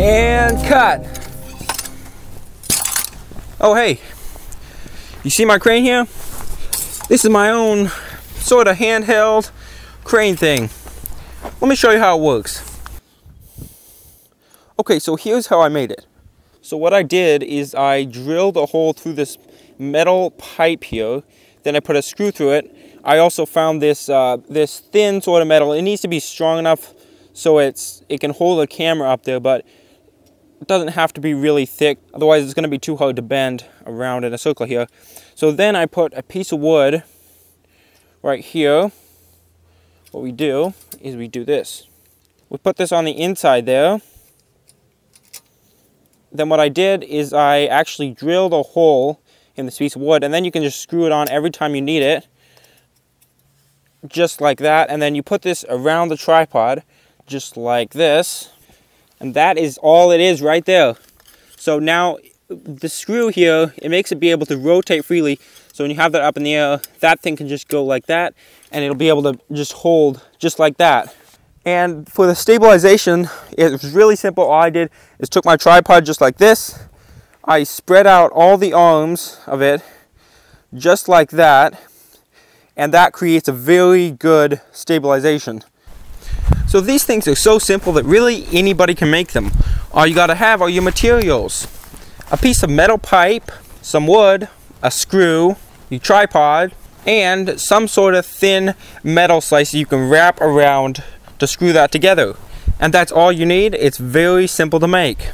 And cut. Oh hey, you see my crane here? This is my own sort of handheld crane thing. Let me show you how it works. Okay, so here's how I made it. So what I did is I drilled a hole through this metal pipe here. Then I put a screw through it. I also found this this thin sort of metal. It needs to be strong enough so it can hold a camera up there, but it doesn't have to be really thick. Otherwise, it's going to be too hard to bend around in a circle here. So then I put a piece of wood right here. What we do is we do this. We put this on the inside there. Then what I did is I actually drilled a hole in this piece of wood, and then you can just screw it on every time you need it. Just like that. And then you put this around the tripod, just like this. And that is all it is right there. So now the screw here, it makes it be able to rotate freely. So when you have that up in the air, that thing can just go like that, and it'll be able to just hold just like that. And for the stabilization, it was really simple. All I did is took my tripod just like this. I spread out all the arms of it just like that, and that creates a very good stabilization. So these things are so simple that really anybody can make them. All you gotta have are your materials. A piece of metal pipe, some wood, a screw, your tripod, and some sort of thin metal slice you can wrap around to screw that together. And that's all you need. It's very simple to make.